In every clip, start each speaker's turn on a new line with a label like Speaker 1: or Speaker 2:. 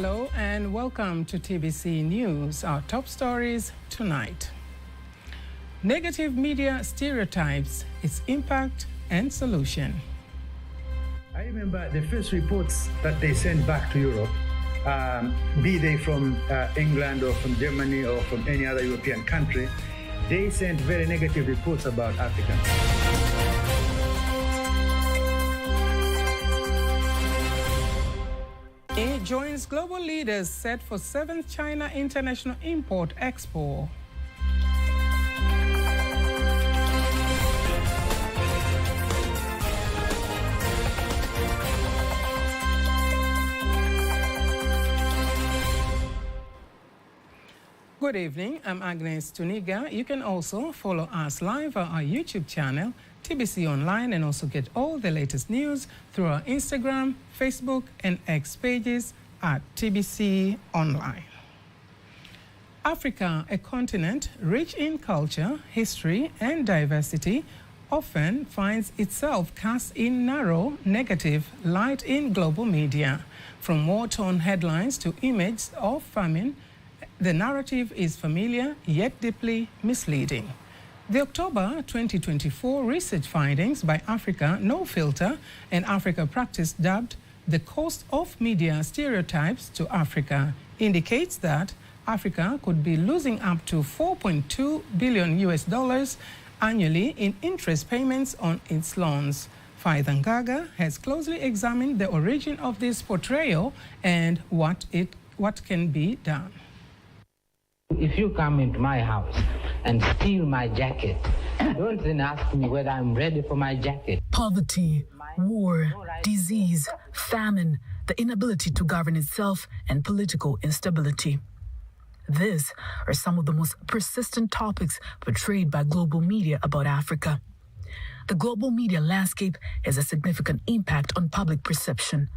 Speaker 1: Hello and welcome to TBC News. Our top stories tonight. Negative media stereotypes, its impact and solution.
Speaker 2: I remember the first reports that they sent back to Europe, be they from England or from Germany or from any other European country, they sent very negative reports about Africans.
Speaker 1: He joins global leaders set for 7th China International Import Expo. Good evening, I'm Agnes Tuniga. You can also follow us live on our YouTube channel, TBC Online, and also get all the latest news through our Instagram, Facebook, and X pages at TBC Online. Africa, a continent rich in culture, history, and diversity, often finds itself cast in narrow, negative light in global media. From war-torn headlines to images of famine, the narrative is familiar yet deeply misleading. The October 2024 research findings by Africa No Filter and Africa Practice, dubbed The Cost of Media Stereotypes to Africa, indicates that Africa could be losing up to $4.2 billion annually in interest payments on its loans. Faithan Gaga has closely examined the origin of this portrayal and what can be done.
Speaker 3: If you come into my house and steal my jacket, don't then ask me whether I'm ready for my jacket.
Speaker 4: Poverty, war, disease, famine, the inability to govern itself, and political instability. These are some of the most persistent topics portrayed by global media about Africa. The global media landscape has a significant impact on public perception.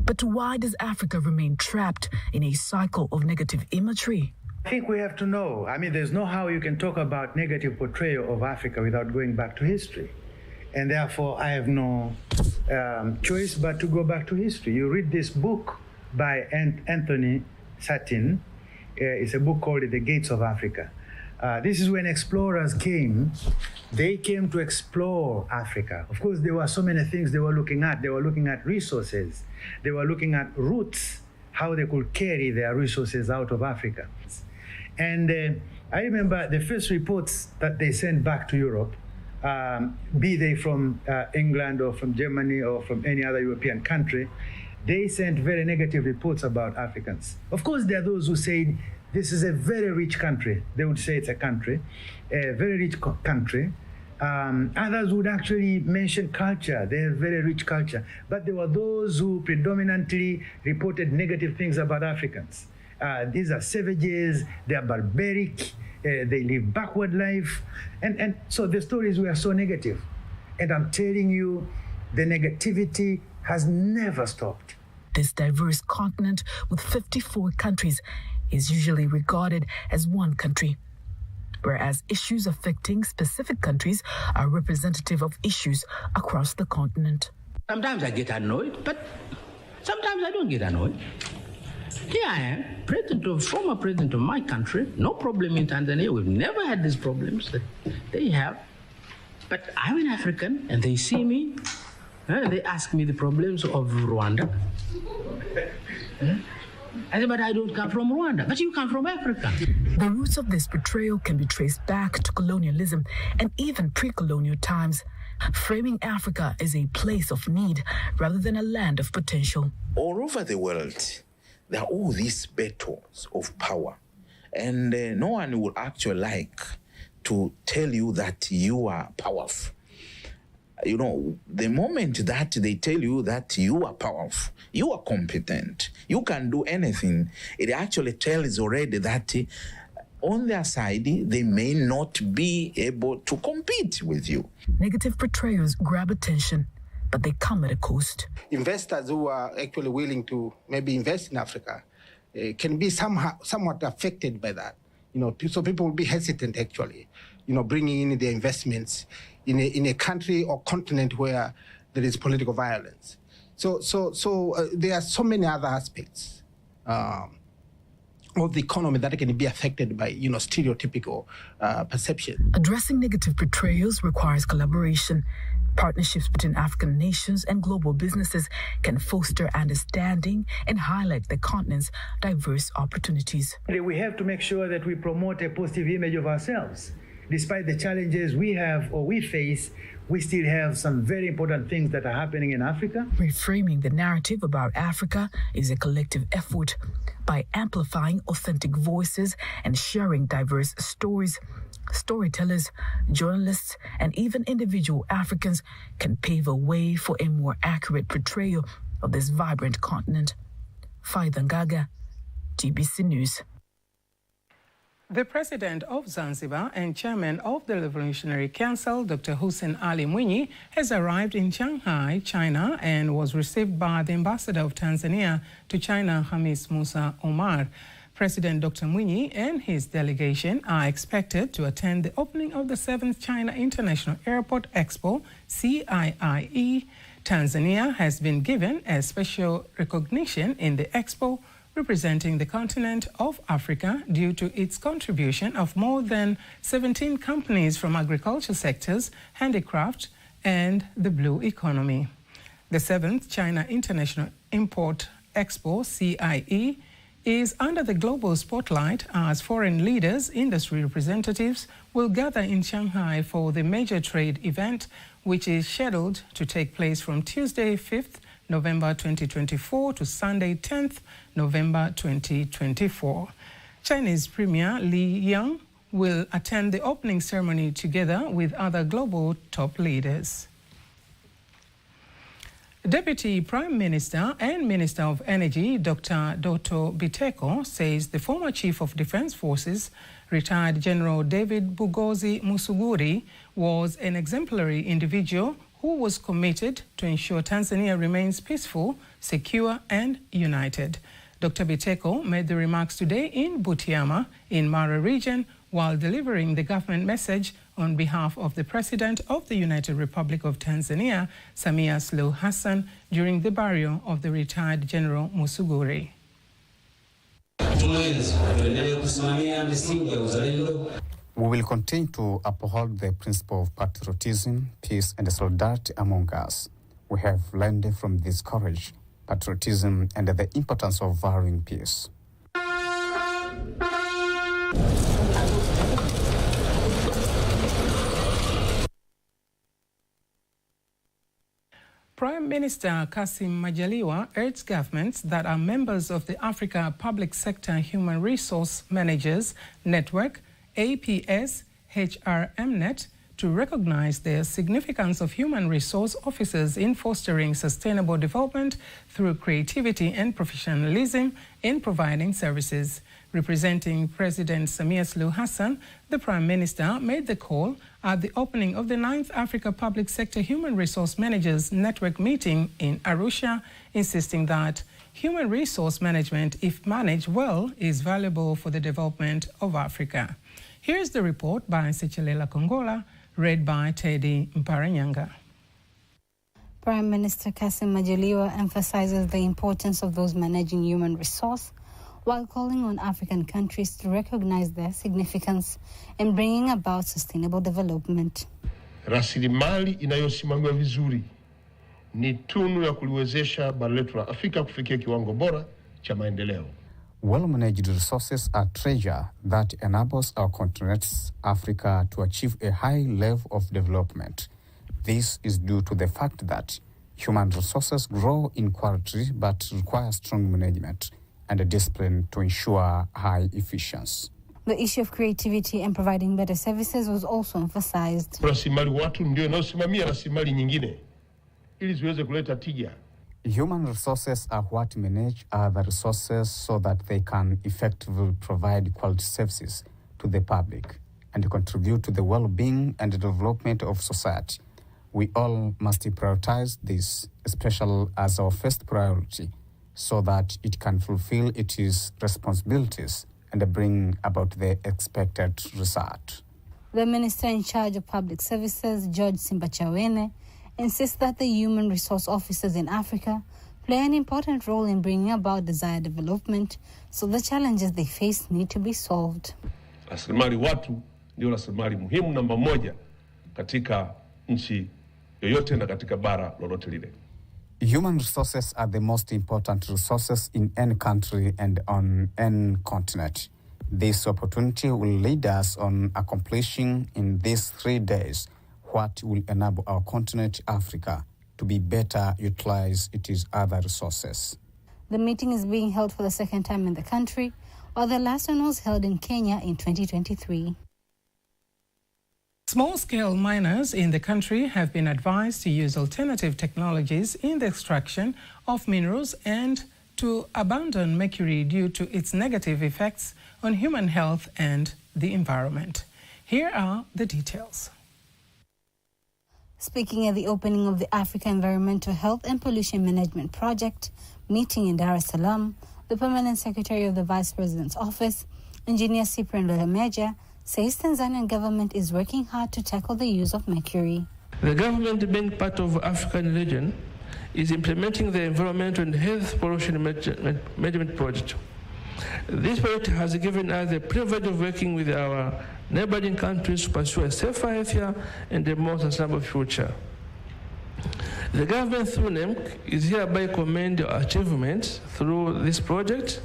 Speaker 4: But why does Africa remain trapped in a cycle of negative imagery?
Speaker 2: I think we have to know. I mean, there's no how you can talk about negative portrayal of Africa without going back to history. And therefore, I have no choice but to go back to history. You read this book by Anthony Satin. It's a book called The Gates of Africa. This is when explorers came. They came to explore Africa. Of course, there were so many things they were looking at. They were looking at resources. They were looking at routes, how they could carry their resources out of Africa. And I remember the first reports that they sent back to Europe, be they from England or from Germany or from any other European country, they sent very negative reports about Africans. Of course, there are those who say this is a very rich country. They would say it's a country, a very rich country. Others would actually mention culture. They have very rich culture. But there were those who predominantly reported negative things about Africans. These are savages, they are barbaric, they live backward life. And so the stories were so negative. And I'm telling you, the negativity has never stopped.
Speaker 4: This diverse continent with 54 countries is usually regarded as one country, whereas issues affecting specific countries are representative of issues across the continent.
Speaker 3: Sometimes I get annoyed, but sometimes I don't get annoyed. Here I am, former president of my country, no problem in Tanzania. We've never had these problems that they have. But I'm an African, and they see me, and they ask me the problems of Rwanda. I say, but I don't come from Rwanda, but you come from Africa.
Speaker 4: The roots of this portrayal can be traced back to colonialism and even pre-colonial times, framing Africa as a place of need rather than a land of potential.
Speaker 5: All over the world, there are all these battles of power, and no one would actually like to tell you that you are powerful. You know, the moment that they tell you that you are powerful, you are competent, you can do anything, it actually tells already that on their side, they may not be able to compete with you.
Speaker 4: Negative portrayals grab attention, but they come at a cost.
Speaker 6: Investors who are actually willing to maybe invest in Africa can be somewhat affected by that. You know, so people will be hesitant actually, you know, bringing in their investments in a country or continent where there is political violence. So there are so many other aspects of the economy that can be affected by, stereotypical perception.
Speaker 4: Addressing negative portrayals requires collaboration. Partnerships between African nations and global businesses can foster understanding and highlight the continent's diverse opportunities.
Speaker 2: We have to make sure that we promote a positive image of ourselves. Despite the challenges we have or we face, we still have some very important things that are happening in Africa.
Speaker 4: Reframing the narrative about Africa is a collective effort. By amplifying authentic voices and sharing diverse stories, storytellers, journalists, and even individual Africans can pave a way for a more accurate portrayal of this vibrant continent. Faida Ngaga, TBC News.
Speaker 1: The President of Zanzibar and Chairman of the Revolutionary Council, Dr. Hussein Ali Mwinyi, has arrived in Shanghai, China, and was received by the Ambassador of Tanzania to China, Hamis Musa Omar. President Dr. Mwinyi and his delegation are expected to attend the opening of the 7th China International Airport Expo, CIIE. Tanzania has been given a special recognition in the expo, representing the continent of Africa due to its contribution of more than 17 companies from agriculture sectors, handicraft, and the blue economy. The 7th China International Import Expo, CIE, is under the global spotlight as foreign leaders, industry representatives will gather in Shanghai for the major trade event, which is scheduled to take place from Tuesday, 5th November 2024 to Sunday 10th November 2024. Chinese Premier Li Yang will attend the opening ceremony together with other global top leaders. Deputy Prime Minister and Minister of Energy, Dr. Doto Biteko, says the former Chief of Defense Forces, retired General David Bugozi Musuguri, was an exemplary individual who was committed to ensure Tanzania remains peaceful, secure, and united. Dr. Biteko made the remarks today in Butiama, in Mara region, while delivering the government message on behalf of the President of the United Republic of Tanzania, Samia Suluhu Hassan, during the burial of the retired General Musuguri.
Speaker 7: We will continue to uphold the principle of patriotism, peace, and solidarity among us. We have learned from this courage, patriotism, and the importance of valuing peace.
Speaker 1: Prime Minister Kassim Majaliwa urged governments that are members of the Africa Public Sector Human Resource Managers Network, APS HRMNet, to recognize the significance of human resource officers in fostering sustainable development through creativity and professionalism in providing services. Representing President Samia Suluhu Hassan, the Prime Minister made the call at the opening of the 9th Africa Public Sector Human Resource Managers Network meeting in Arusha, insisting that human resource management, if managed well, is valuable for the development of Africa. Here's the report by Sechelela Kongola, read by Teddy Mparanyanga.
Speaker 8: Prime Minister Kassim Majaliwa emphasizes the importance of those managing human resource, while calling on African countries to recognize their significance in bringing about sustainable development.
Speaker 9: Rasilimali inayosimamiwa vizuri ni tunu ya kuliwezesha bara letu la Afrika kufikia kiwango bora cha maendeleo.
Speaker 7: Well-managed resources are treasure that enables our continent, Africa, to achieve a high level of development. This is due to the fact that human resources grow in quality but require strong management and a discipline to ensure high efficiency.
Speaker 8: The issue of creativity and providing better services was also emphasized.
Speaker 9: Rasilimali watu ndio inayosimamia rasilimali nyingine ili ziweze kuleta tija.
Speaker 7: Human resources are what manage other resources so that they can effectively provide quality services to the public and contribute to the well-being and development of society. We all must prioritize this, especially as our first priority, so that it can fulfill its responsibilities and bring about the expected result.
Speaker 8: The Minister in charge of Public Services, George Simbachawene, insists that the human resource officers in Africa play an important role in bringing about desired development, so the challenges they face need to be solved.
Speaker 9: Rasilimali watu ndio rasilimali muhimu namba moja katika nchi yoyote na katika bara lolote lile.
Speaker 7: Human resources are the most important resources in any country and on any continent. This opportunity will lead us on accomplishing in these 3 days what will enable our continent, Africa, to be better utilize its other resources.
Speaker 8: The meeting is being held for the second time in the country, while the last one was held in Kenya in 2023.
Speaker 1: Small-scale miners in the country have been advised to use alternative technologies in the extraction of minerals and to abandon mercury due to its negative effects on human health and the environment. Here are the details.
Speaker 8: Speaking at the opening of the Africa Environmental Health and Pollution Management Project meeting in Dar es Salaam, the Permanent Secretary of the Vice President's Office, Engineer Cyprian Lemeja, says Tanzanian government is working hard to tackle the use of mercury.
Speaker 10: The government, being part of African region, is implementing the Environmental and Health Pollution Management Project. This project has given us the privilege of working with our neighboring countries to pursue a safer, healthier, and a more sustainable future. The government, through NEMC, is hereby commend our achievements through this project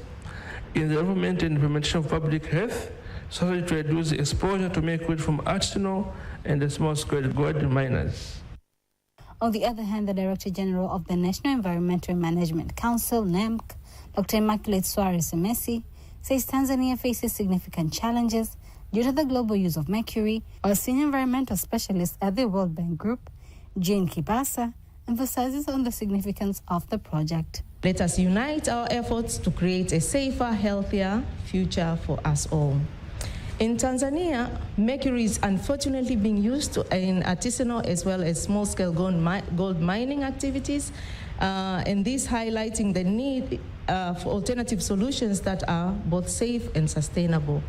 Speaker 10: in the development and implementation of public health, so as to reduce exposure to mercury from artisanal and small-scale gold miners.
Speaker 8: On the other hand, the Director General of the National Environmental Management Council, NEMC, Dr. Immaculate Suarez Messi, says Tanzania faces significant challenges due to the global use of mercury, while senior environmental specialist at the World Bank Group, Jane Kibasa, emphasizes on the significance of the project.
Speaker 11: Let us unite our efforts to create a safer, healthier future for us all. In Tanzania, mercury is unfortunately being used in artisanal as well as small-scale gold mining activities, and this highlighting the need for alternative solutions that are both safe and sustainable.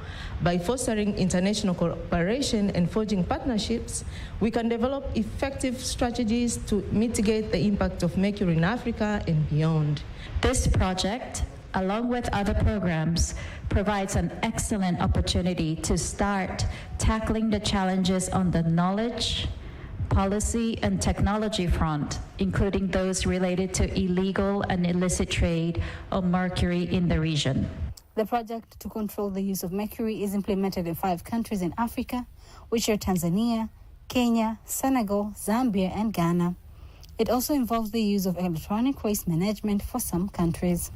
Speaker 11: By fostering international cooperation and forging partnerships, we can develop effective strategies to mitigate the impact of mercury in Africa and beyond.
Speaker 12: This project, along with other programs, provides an excellent opportunity to start tackling the challenges on the knowledge, policy, and technology front, including those related to illegal and illicit trade of mercury in the region.
Speaker 8: The project to control the use of mercury is implemented in 5 countries in Africa, which are Tanzania, Kenya, Senegal, Zambia, and Ghana. It also involves the use of electronic waste management for some countries.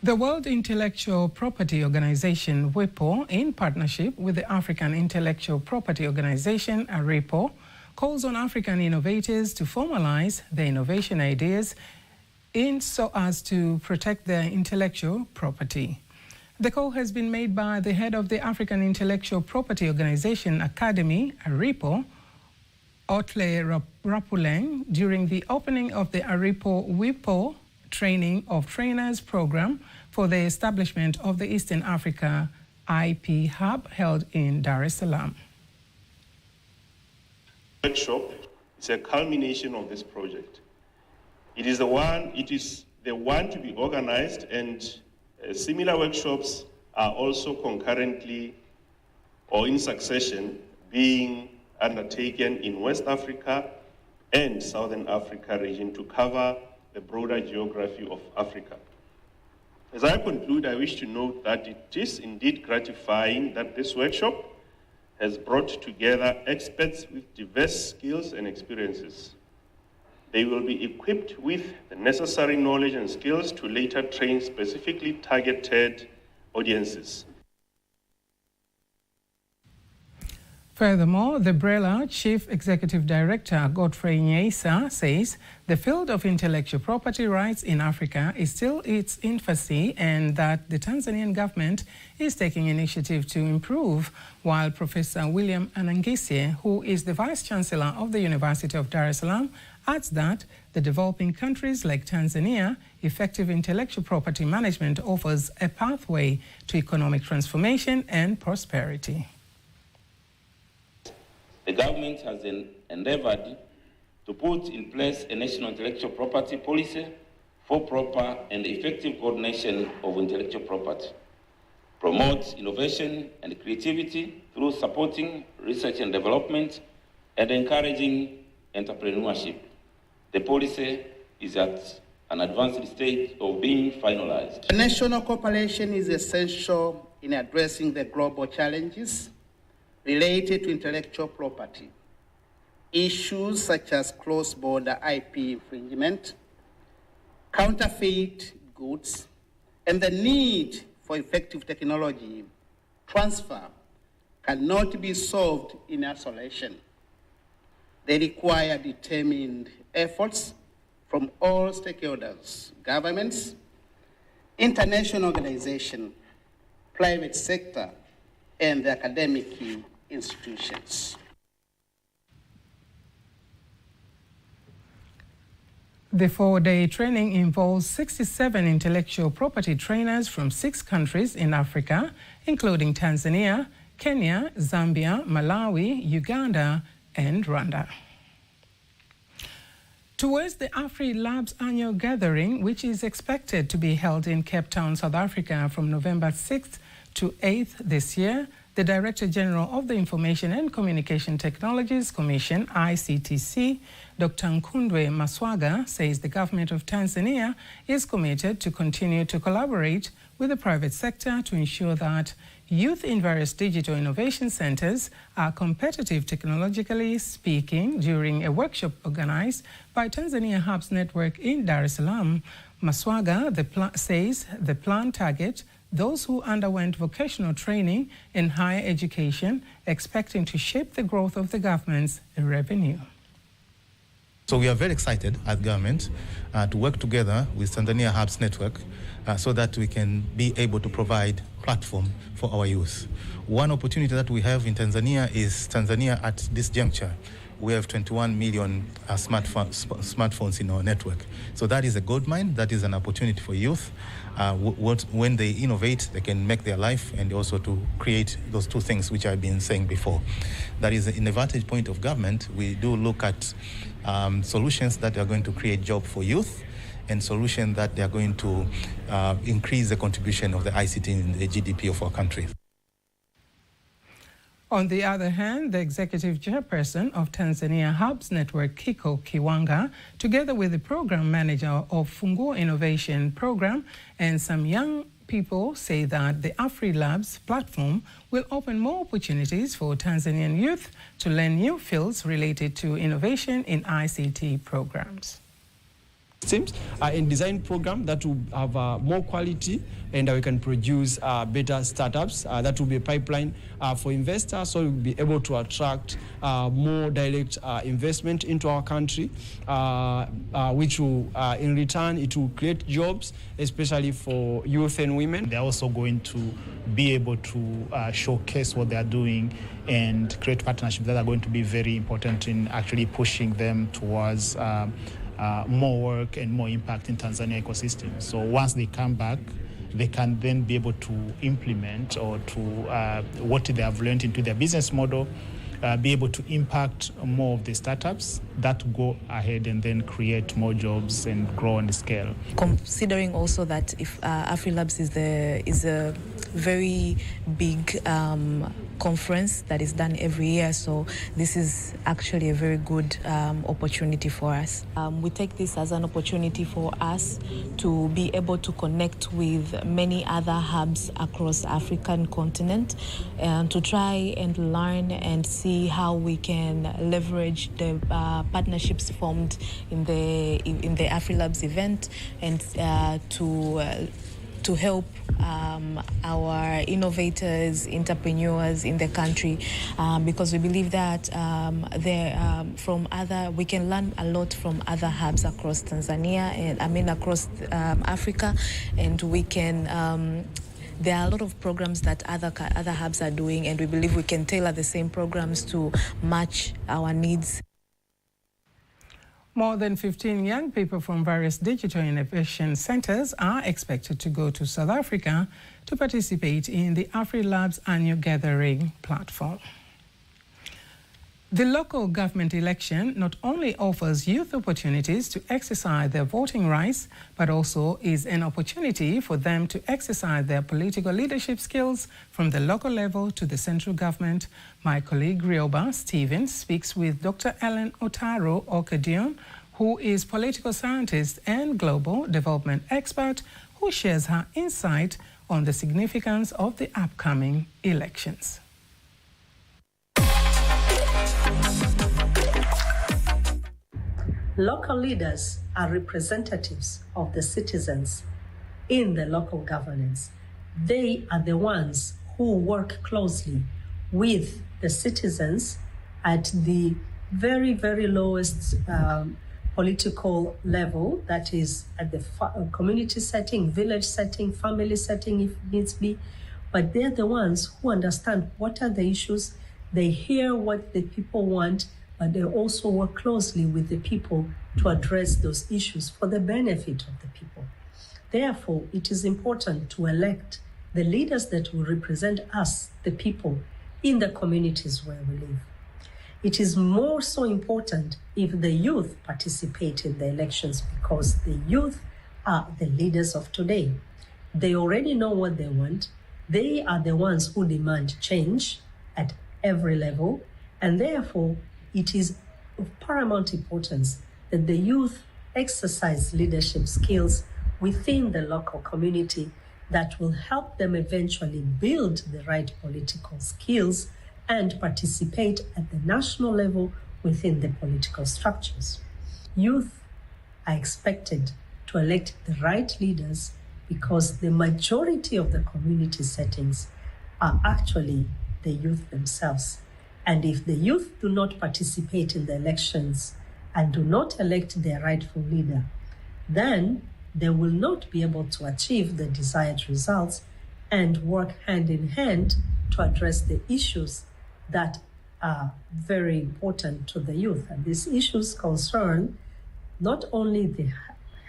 Speaker 1: The World Intellectual Property Organization, WIPO, in partnership with the African Intellectual Property Organization, ARIPO, calls on African innovators to formalize their innovation ideas so as to protect their intellectual property. The call has been made by the head of the African Intellectual Property Organization Academy, ARIPO, Otle Rapuleng, during the opening of the ARIPO WIPO Training of Trainers program for the establishment of the Eastern Africa IP Hub held in Dar es Salaam.
Speaker 13: Workshop is a culmination of this project. It is the one to be organized, and similar workshops are also concurrently or in succession being undertaken in West Africa and Southern Africa region to cover the broader geography of Africa. As I conclude, I wish to note that it is indeed gratifying that this workshop has brought together experts with diverse skills and experiences. They will be equipped with the necessary knowledge and skills to later train specifically targeted audiences.
Speaker 1: Furthermore, the BRELA Chief Executive Director Godfrey Nyeisa says the field of intellectual property rights in Africa is still its infancy and that the Tanzanian government is taking initiative to improve, while Professor William Anangisye, who is the Vice Chancellor of the University of Dar es Salaam, adds that the developing countries like Tanzania, effective intellectual property management offers a pathway to economic transformation and prosperity.
Speaker 14: The government has endeavored to put in place a national intellectual property policy for proper and effective coordination of intellectual property, promote innovation and creativity through supporting research and development and encouraging entrepreneurship. The policy is at an advanced stage of being finalized.
Speaker 6: National cooperation is essential in addressing the global challenges related to intellectual property. Issues such as cross-border IP infringement, counterfeit goods, and the need for effective technology transfer cannot be solved in isolation. They require determined efforts from all stakeholders, governments, international organizations, private sector, and the academic institutions.
Speaker 1: The 4-day training involves 67 intellectual property trainers from 6 countries in Africa, including Tanzania, Kenya, Zambia, Malawi, Uganda, and Rwanda. Towards the AfriLabs annual gathering, which is expected to be held in Cape Town, South Africa from November 6th to 8th this year, the Director General of the Information and Communication Technologies Commission, ICTC, Dr. Nkundwe Maswaga, says the government of Tanzania is committed to continue to collaborate with the private sector to ensure that youth in various digital innovation centers are competitive technologically speaking during a workshop organized by Tanzania Hubs Network in Dar es Salaam. Maswaga says the plan targets those who underwent vocational training in higher education, expecting to shape the growth of the government's revenue.
Speaker 15: So we are very excited as government to work together with Tanzania Hubs Network so that we can be able to provide platform for our youth. One opportunity that we have in Tanzania is Tanzania at this juncture. We have 21 million smartphones in our network. So that is a gold mine. That is an opportunity for youth. When they innovate, they can make their life and also to create those two things which I've been saying before. That is in the vantage point of government. We do look at solutions that are going to create jobs for youth and solutions that they are going to increase the contribution of the ICT in the GDP of our country.
Speaker 1: On the other hand, the executive chairperson of Tanzania Hubs Network, Kiko Kiwanga, together with the program manager of Funguo Innovation Program and some young people, say that the AfriLabs platform will open more opportunities for Tanzanian youth to learn new fields related to innovation in ICT programs.
Speaker 16: Systems and design program that will have more quality and we can produce better startups. That will be a pipeline for investors, so we'll be able to attract more direct investment into our country, which will, in return, it will create jobs, especially for youth and women.
Speaker 17: They're also going to be able to showcase what they are doing and create partnerships that are going to be very important in actually pushing them towards more work and more impact in Tanzania ecosystem. So once they come back, they can then be able to implement or to what they have learned into their business model, be able to impact more of the startups that go ahead and then create more jobs and grow on the scale.
Speaker 18: Considering also that if AfriLabs is a very big conference that is done every year, so this is actually a very good opportunity for us. We take this as an opportunity for us to be able to connect with many other hubs across the African continent and to try and learn and see how we can leverage the partnerships formed in the AfriLabs event and to help our innovators, entrepreneurs in the country, because we believe that we can learn a lot from other hubs across Tanzania and across Africa, and we can. There are a lot of programs that other hubs are doing, and we believe we can tailor the same programs to match our needs.
Speaker 1: More than 15 young people from various digital innovation centers are expected to go to South Africa to participate in the AfriLabs annual gathering platform. The local government election not only offers youth opportunities to exercise their voting rights, but also is an opportunity for them to exercise their political leadership skills from the local level to the central government. My colleague Rioba Stevens speaks with Dr. Ellen Otaro Okadion, who is political scientist and global development expert, who shares her insight on the significance of the upcoming elections.
Speaker 19: Local leaders are representatives of the citizens in the local governance. They are the ones who work closely with the citizens at the very, very lowest political level, that is at the community setting, village setting, family setting if needs be. But they're the ones who understand what are the issues. They hear what the people want, but they also work closely with the people to address those issues for the benefit of the people. Therefore, it is important to elect the leaders that will represent us, the people, in the communities where we live. It is more so important if the youth participate in the elections, because the youth are the leaders of today. They already know what they want. They are the ones who demand change at every level, and therefore it is of paramount importance that the youth exercise leadership skills within the local community that will help them eventually build the right political skills and participate at the national level within the political structures. Youth are expected to elect the right leaders because the majority of the community settings are actually the youth themselves. And if the youth do not participate in the elections and do not elect their rightful leader, then they will not be able to achieve the desired results and work hand in hand to address the issues that are very important to the youth. And these issues concern not only the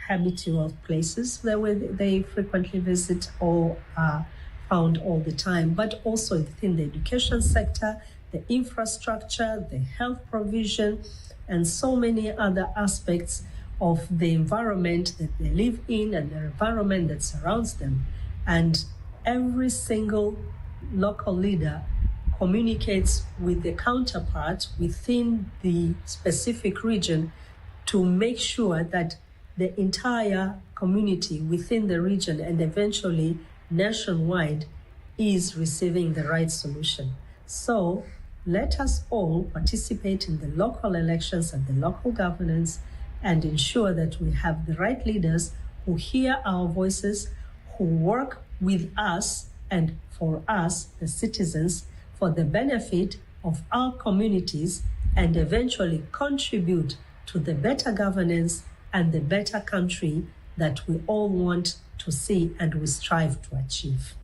Speaker 19: habitual places where they frequently visit or are found all the time, but also within the education sector, the infrastructure, the health provision, and so many other aspects of the environment that they live in and the environment that surrounds them. And every single local leader communicates with the counterpart within the specific region to make sure that the entire community within the region and eventually nationwide is receiving the right solution. So let us all participate in the local elections and the local governance and ensure that we have the right leaders who hear our voices, who work with us and for us, the citizens, for the benefit of our communities, and eventually contribute to the better governance and the better country that we all want to see and we strive to achieve.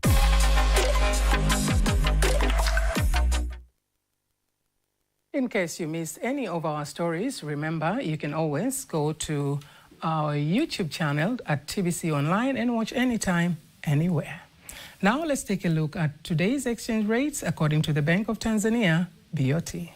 Speaker 1: In case you missed any of our stories, remember you can always go to our YouTube channel at TBC Online and watch anytime, anywhere. Now let's take a look at today's exchange rates according to the Bank of Tanzania, BOT.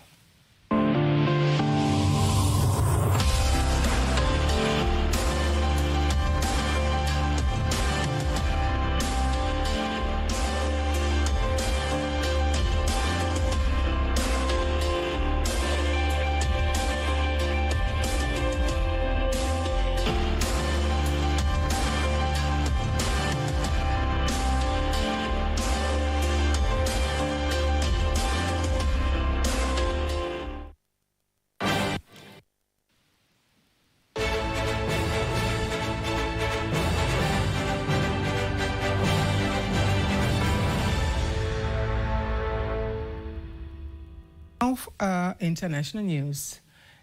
Speaker 1: International news.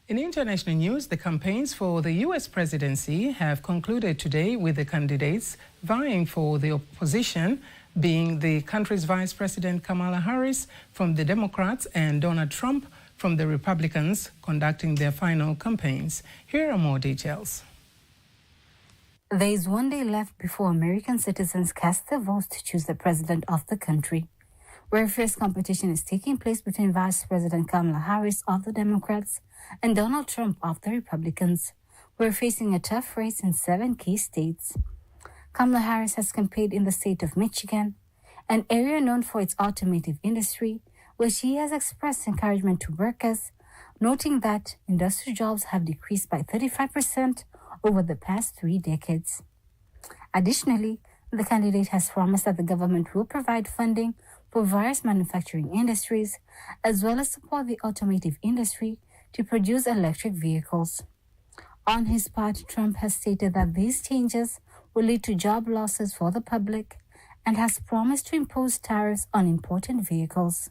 Speaker 1: In international news, the campaigns for the U.S. presidency have concluded today with the candidates vying for the opposition being the country's Vice President Kamala Harris from the Democrats and Donald Trump from the Republicans conducting their final campaigns. Here are more details.
Speaker 8: There is one day left before American citizens cast their votes to choose the president of the country. where fierce competition is taking place between Vice President Kamala Harris of the Democrats and Donald Trump of the Republicans, who are facing a tough race in 7 key states. Kamala Harris has campaigned in the state of Michigan, an area known for its automotive industry, where she has expressed encouragement to workers, noting that industrial jobs have decreased by 35% over the past 3 decades. Additionally, the candidate has promised that the government will provide funding for various manufacturing industries, as well as support the automotive industry to produce electric vehicles. On his part, Trump has stated that these changes will lead to job losses for the public and has promised to impose tariffs on imported vehicles.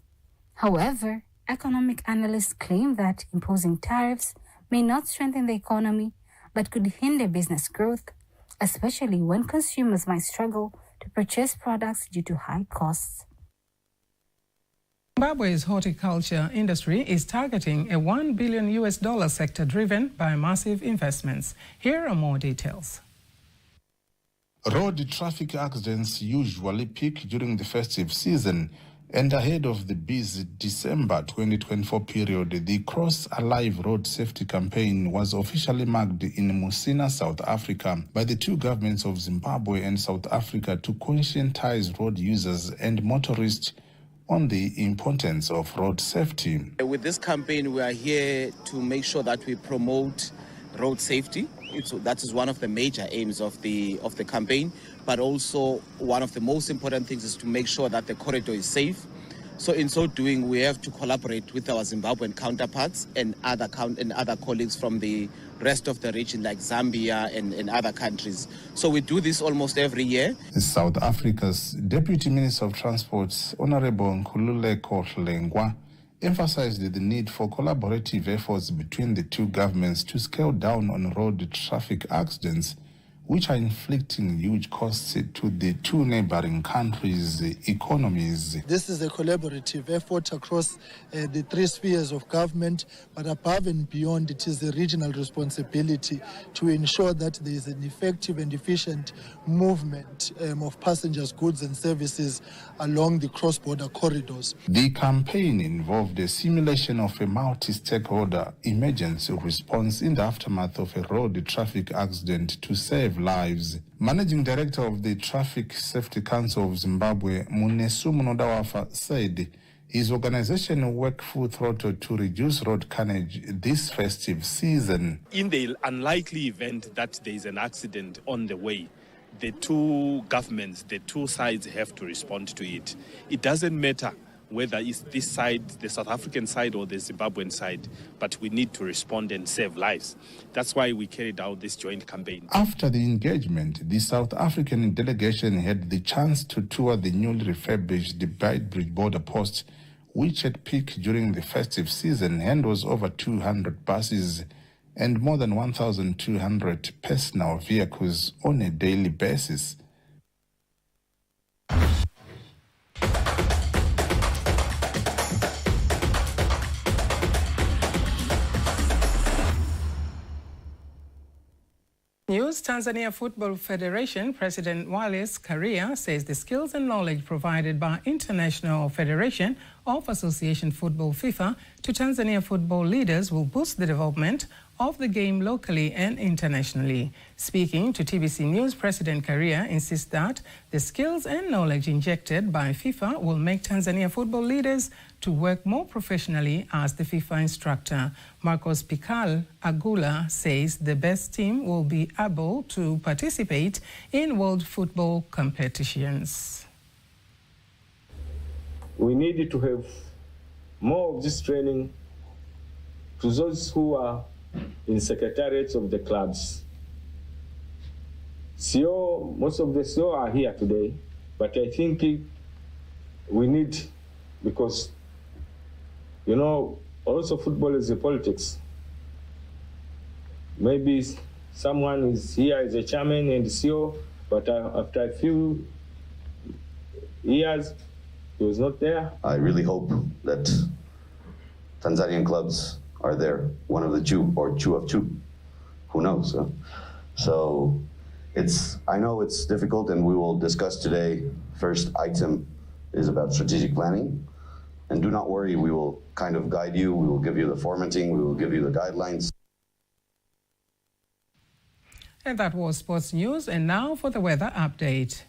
Speaker 8: However, economic analysts claim that imposing tariffs may not strengthen the economy, but could hinder business growth, especially when consumers might struggle to purchase products due to high costs.
Speaker 1: Zimbabwe's horticulture industry is targeting a $1 billion sector driven by massive investments. Here are more details.
Speaker 20: Road traffic accidents usually peak during the festive season, and ahead of the busy December 2024 period, the Cross Alive Road Safety Campaign was officially marked in Musina, South Africa, by the 2 governments of Zimbabwe and South Africa to conscientize road users and motorists on the importance of road safety.
Speaker 21: With this campaign, we are here to make sure that we promote road safety. That is one of the major aims of the campaign, but also one of the most important things is to make sure that the corridor is safe. So in so doing, we have to collaborate with our Zimbabwean counterparts and other colleagues from the rest of the region, like Zambia and other countries. So we do this almost every year.
Speaker 20: South Africa's Deputy Minister of Transport, Honorable Nkululeko Hlengwa, emphasized the need for collaborative efforts between the 2 governments to scale down on road traffic accidents, which are inflicting huge costs to the 2 neighboring countries' economies.
Speaker 22: This is a collaborative effort across the 3 spheres of government, but above and beyond, it is a regional responsibility to ensure that there is an effective and efficient movement of passengers, goods and services along the cross-border corridors.
Speaker 20: The campaign involved a simulation of a multi-stakeholder emergency response in the aftermath of a road traffic accident to save lives. Managing Director of the Traffic Safety Council of Zimbabwe, Munesu Munodawafa, said his organization will work full throttle to reduce road carnage this festive season.
Speaker 23: In the unlikely event that there is an accident on the way, the 2 governments, the 2 sides have to respond to it. It doesn't matter whether it's this side, the South African side or the Zimbabwean side, but we need to respond and save lives. That's why we carried out this joint campaign.
Speaker 20: After the engagement, the South African delegation had the chance to tour the newly refurbished Beitbridge border post, which had peaked during the festive season and was over 200 buses and more than 1,200 personal vehicles on a daily basis.
Speaker 1: News. Tanzania Football Federation President Wallace Karia says the skills and knowledge provided by International Federation of Association Football FIFA to Tanzania football leaders will boost the development of the game locally and internationally. Speaking to TBC News, President Karia insists that the skills and knowledge injected by FIFA will make Tanzania football leaders to work more professionally as the FIFA instructor. Marcos Pical Agula says the best team will be able to participate in world football competitions.
Speaker 24: We need to have more of this training to those who are in secretariats of the clubs. CEO, most of the CEO are here today, but I think we need, because, you know, also football is a politics. Maybe someone is here as a chairman and CEO, but after a few years, he was not there.
Speaker 25: I really hope that Tanzanian clubs are there, one of the two or two of two, who knows? Huh? So I know it's difficult, and we will discuss today. First item is about strategic planning. And do not worry, we will kind of guide you. We will give you the formatting. We will give you the guidelines.
Speaker 1: And that was sports news. And now for the weather update.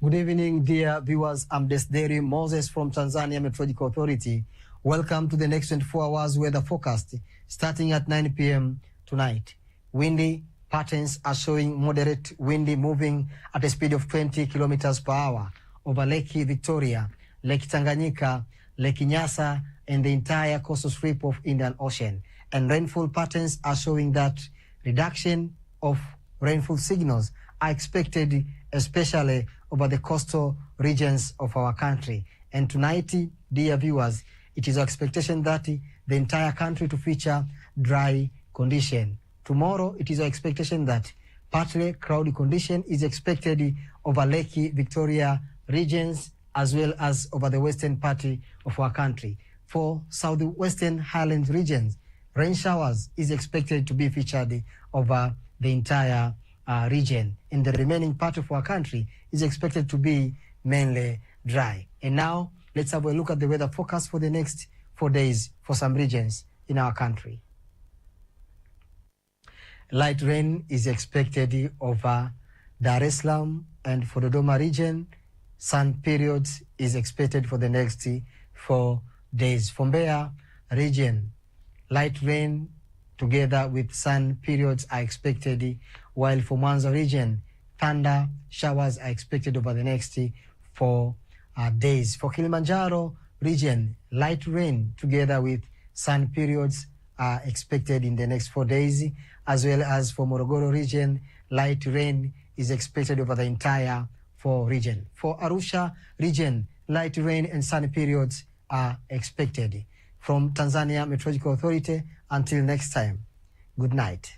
Speaker 2: Good evening, dear viewers. I'm Desderi Moses from Tanzania Meteorological Authority. Welcome to the next 24 hours weather forecast starting at 9 p.m. tonight. Windy patterns are showing moderate windy moving at a speed of 20 kilometers per hour over Lake Victoria, Lake Tanganyika, Lake Nyasa, and the entire coastal strip of Indian Ocean. And rainfall patterns are showing that reduction of rainfall signals are expected, especially over the coastal regions of our country. And tonight, dear viewers, it is our expectation that the entire country to feature dry condition. Tomorrow, it is our expectation that partly cloudy condition is expected over Lake Victoria regions as well as over the western part of our country. For southwestern highlands regions, rain showers is expected to be featured over the entire region. And the remaining part of our country is expected to be mainly dry. And now, let's have a look at the weather forecast for the next 4 days for some regions in our country. Light rain is expected over Dar es Salaam, and for the Dodoma region, sun periods is expected for the next 4 days. For Mbeya region, light rain together with sun periods are expected, while for Mwanza region, thunder showers are expected over the next 4 days. For Kilimanjaro region, light rain together with sun periods are expected in the next 4 days, as well as for Morogoro region, light rain is expected over the entire 4 region. For Arusha region, light rain and sun periods are expected. From Tanzania Meteorological Authority, until next time, good night.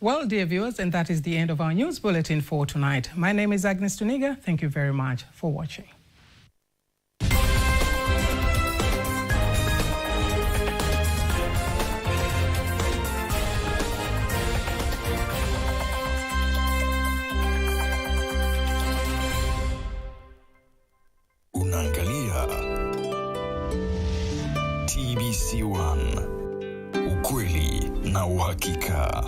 Speaker 1: Well, dear viewers, and that is the end of our news bulletin for tonight. My name is Agnes Tuniga. Thank you very much for watching.
Speaker 3: Unaangalia TBC One, ukweli na uhakika.